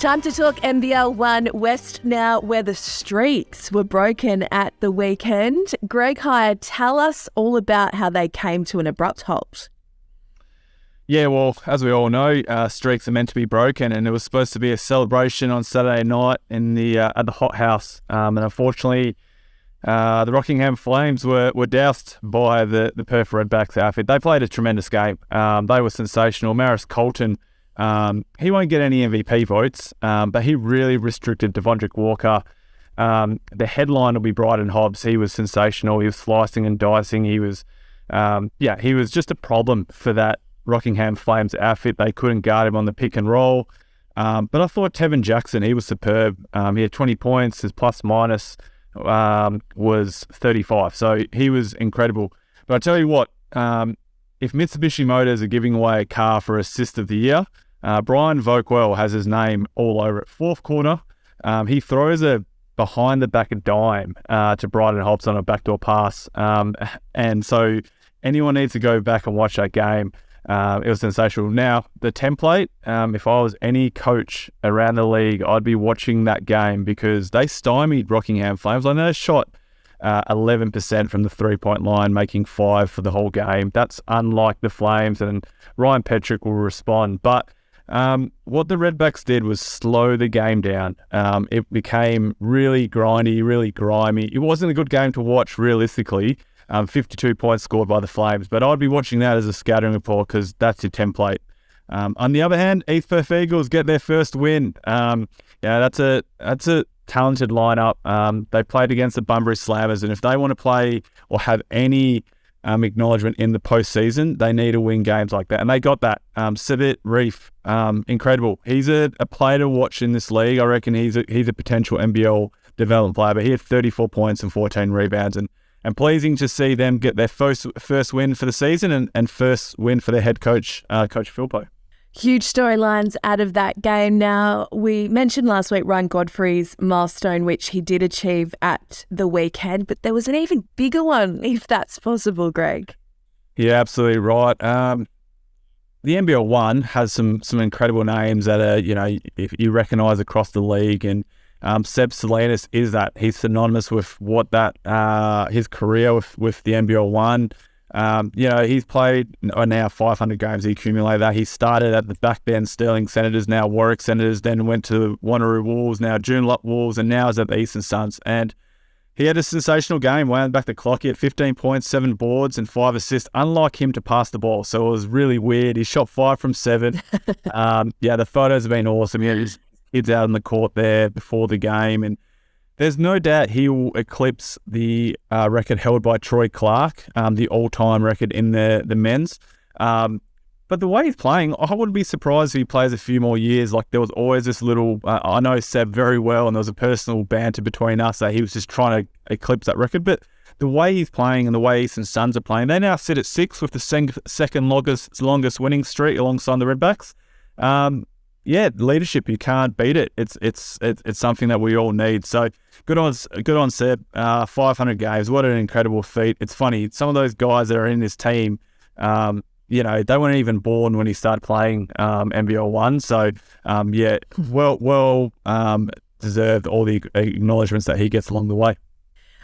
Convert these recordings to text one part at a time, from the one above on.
Time to talk NBL1 West now, where the streaks were broken at the weekend. Greg Hire, tell us all about how they came to an abrupt halt. Yeah, well, as we all know, streaks are meant to be broken, and it was supposed to be a celebration on Saturday night in the at the Hot House. And unfortunately, the Rockingham Flames were doused by the Perth Redbacks outfit. They played a tremendous game. They were sensational. Maris Colton, he won't get any MVP votes, but he really restricted Devondrick Walker. The headline will be Bryden Hobbs. He was sensational. He was slicing and dicing. He was, he was just a problem for that Rockingham Flames outfit. They couldn't guard him on the pick and roll. But I thought Tevin Jackson, he was superb. He had 20 points. His plus minus was 35. So he was incredible. But I tell you what, if Mitsubishi Motors are giving away a car for assist of the year, Brian Vokewell has his name all over it. Fourth quarter, he throws a behind the back dime to Bryden Hobbs on a backdoor pass. And so anyone needs to go back and watch that game. It was sensational. Now, the template, if I was any coach around the league, I'd be watching that game because they stymied Rockingham Flames. I know they shot 11% from the three-point line, making 5 for the whole game. That's unlike the Flames, and Ryan Petrick will respond. But what the Redbacks did was slow the game down. It became really grindy, really grimy. It wasn't a good game to watch realistically. 52 points scored by the Flames, but I'd be watching that as a scattering report because that's your template. On the other hand, East Perth Eagles get their first win. That's a talented lineup. They played against the Bunbury Slammers, and if they want to play or have any acknowledgement in the postseason, they need to win games like that, and they got that. Sivit Reef, incredible. He's a player to watch in this league. I reckon he's a potential NBL development player, but he had 34 points and 14 rebounds, and pleasing to see them get their first win for the season and first win for their head coach, Coach Philpo. Huge storylines out of that game. Now, we mentioned last week Ryan Godfrey's milestone, which he did achieve at the weekend, but there was an even bigger one, if that's possible, Greg. Yeah, absolutely right. The NBL1 has some incredible names that are, if you recognise across the league, and Seb Salinas is that. He's synonymous with what that his career with the NBL1. He's played now 500 games. He accumulated that. He started at the back then Stirling Senators, now Warwick Senators, then went to Wanneroo Wolves, now Joondalup Wolves, and now is at the Eastern Suns. And he had a sensational game, wound back the clock. He had 15 points, 7 boards, and 5 assists, unlike him to pass the ball. So it was really weird. He shot 5 from 7. The photos have been awesome. His kids out on the court there before the game, and there's no doubt he will eclipse the record held by Troy Clark, the all-time record in the men's. But the way he's playing, I wouldn't be surprised if he plays a few more years. Like, there was always this little, I know Seb very well, and there was a personal banter between us that he was just trying to eclipse that record. But the way he's playing and the way Eastern Suns are playing, they now sit at 6 with the second longest winning streak alongside the Redbacks. Leadership, you can't beat it. It's something that we all need. So good on Seb. 500 games, what an incredible feat. It's funny, some of those guys that are in this team, they weren't even born when he started playing NBL1. So well deserved all the acknowledgements that he gets along the way.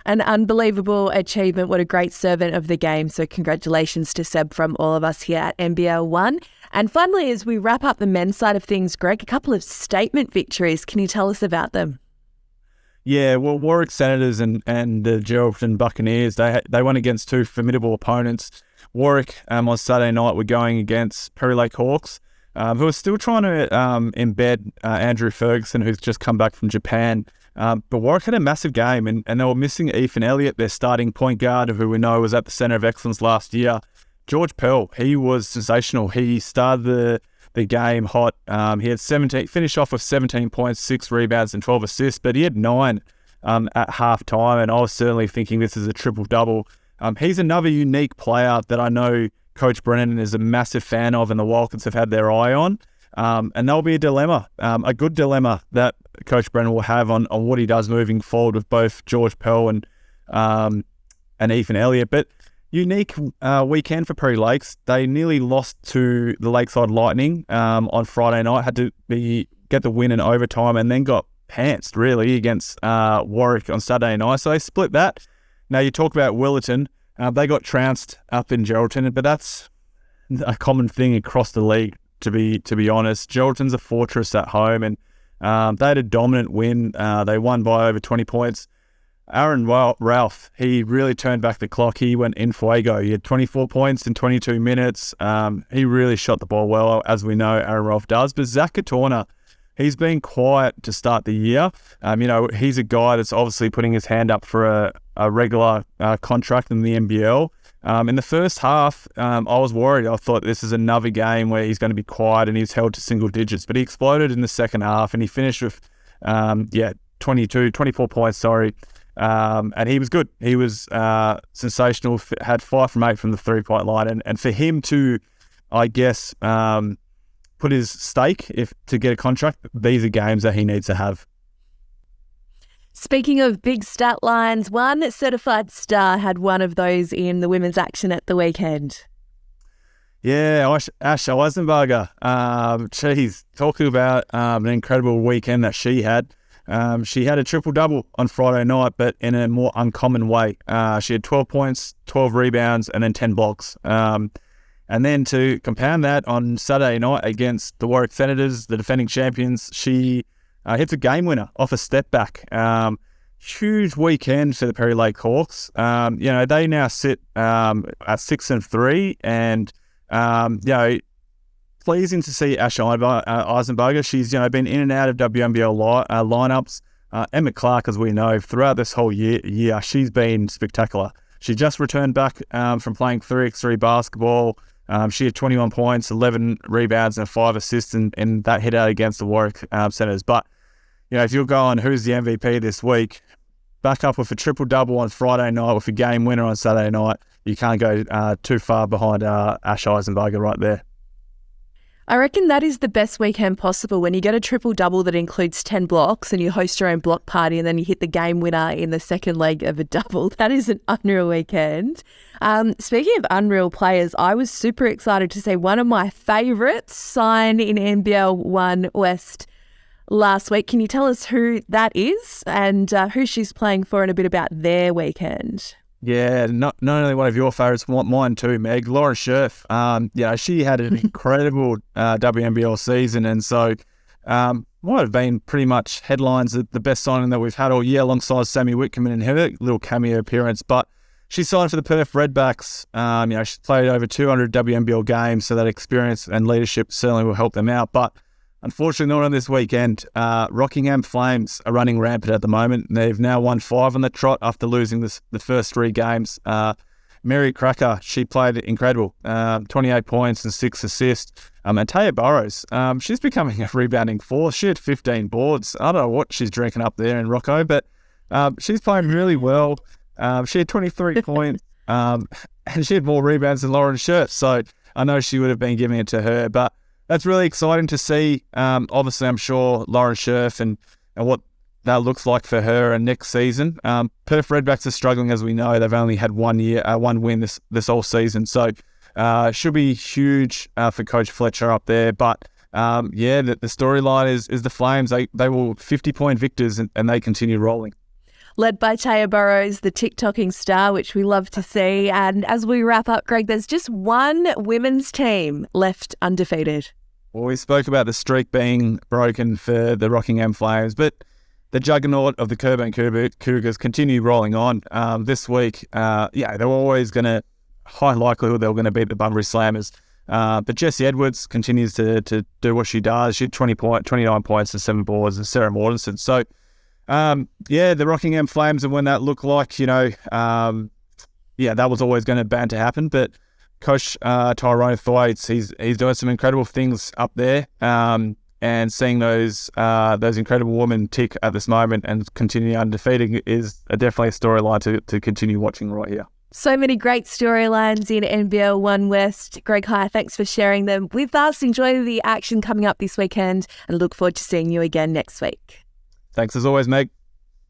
An unbelievable achievement. What a great servant of the game. So congratulations to Seb from all of us here at NBL1. And finally, as we wrap up the men's side of things, Greg, a couple of statement victories. Can you tell us about them? Yeah, well, Warwick Senators and the Geraldton Buccaneers, they went against 2 formidable opponents. Warwick on Saturday night were going against Perry Lake Hawks, who are still trying to embed Andrew Ferguson, who's just come back from Japan. But Warwick had a massive game, and they were missing Ethan Elliott, their starting point guard, who we know was at the Centre of Excellence last year. George Pearl, he was sensational. He started the game hot. He had finished off with 17 points, 6 rebounds, and 12 assists, but he had 9 at half time, and I was certainly thinking this is a triple-double. He's another unique player that I know Coach Brennan is a massive fan of, and the Wildcats have had their eye on. And there'll be a dilemma, a good dilemma that Coach Brennan will have on what he does moving forward with both George Pearl and Ethan Elliott. But unique weekend for Prairie Lakes. They nearly lost to the Lakeside Lightning on Friday night. Had to be get the win in overtime, and then got pantsed really against Warwick on Saturday night. So they split that. Now you talk about Willerton. They got trounced up in Geraldton, but that's a common thing across the league, to be honest. Geraldton's a fortress at home, and they had a dominant win. They won by over 20 points. Aaron Ralph, he really turned back the clock. He went in fuego. He had 24 points in 22 minutes. He really shot the ball well, as we know Aaron Ralph does. But Zach Katorna, he's been quiet to start the year. He's a guy that's obviously putting his hand up for a regular contract in the NBL. In the first half, I was worried. I thought this is another game where he's going to be quiet and he's held to single digits. But he exploded in the second half, and he finished with 24 points, and he was good. He was sensational, had 5 from 8 from the 3-point line. And for him to, I guess, put his stake to get a contract, these are games that he needs to have. Speaking of big stat lines, one certified star had one of those in the women's action at the weekend. Yeah, Ash Eisenberger. Talking about an incredible weekend that she had. She had a triple-double on Friday night, but in a more uncommon way. She had 12 points, 12 rebounds, and then 10 blocks. And then to compound that, on Saturday night against the Warwick Senators, the defending champions, she hits a game winner off a step back. Huge weekend for the Perry Lake Hawks. They now sit at 6-3, and pleasing to see Ash Eisenberger. She's been in and out of WNBL lineups. Emma Clark, as we know, throughout this whole year, she's been spectacular. She just returned back from playing 3x3 basketball. She had 21 points, 11 rebounds, and 5 assists in that hit out against the Warwick Senators. But if you're going, who's the MVP this week? Back up with a triple-double on Friday night with a game winner on Saturday night. You can't go too far behind Ash Eisenberger right there. I reckon that is the best weekend possible when you get a triple-double that includes 10 blocks and you host your own block party and then you hit the game winner in the second leg of a double. That is an unreal weekend. Speaking of unreal players, I was super excited to see one of my favourites sign in NBL1 West last week. Can you tell us who that is and who she's playing for and a bit about their weekend? Yeah, not only one of your favourites, mine too, Meg. Lauren Scherf. She had an incredible WNBL season, and so might have been pretty much headlines the best signing that we've had all year, alongside Sammy Whitcomb in her little cameo appearance. But she signed for the Perth Redbacks. She's played over 200 WNBL games, so that experience and leadership certainly will help them out. But unfortunately, not on this weekend. Rockingham Flames are running rampant at the moment. They've now won 5 on the trot after losing the first 3 games. Mary Cracker, she played incredible. 28 points and 6 assists. And Taya Burrows, she's becoming a rebounding force. She had 15 boards. I don't know what she's drinking up there in Rocco, but she's playing really well. She had 23 points, and she had more rebounds than Lauren Scherf. So I know she would have been giving it to her, but that's really exciting to see. Obviously, I'm sure Lauren Scherf and what that looks like for her and next season. Perth Redbacks are struggling, as we know. They've only had one win this whole season. So should be huge for Coach Fletcher up there. But the storyline is the Flames. They were 50-point victors and they continue rolling. Led by Taya Burrows, the TikToking star, which we love to see. And as we wrap up, Greg, there's just one women's team left undefeated. Well, we spoke about the streak being broken for the Rockingham Flames, but the juggernaut of the Coburn Cougars continue rolling on. This week, they're always going to, high likelihood they're going to beat the Bunbury Slammers. But Jessie Edwards continues to do what she does. She had 29 points and 7 boards, and Sarah Mortensen. So, the Rockingham Flames, and when that looked like, that was always going to bound to happen. But Coach Tyrone Thwaites, he's doing some incredible things up there, and seeing those incredible women tick at this moment and continue undefeated is definitely a storyline to continue watching right here. So many great storylines in NBL1 West. Greg High, thanks for sharing them with us. Enjoy the action coming up this weekend and look forward to seeing you again next week. Thanks as always, Meg.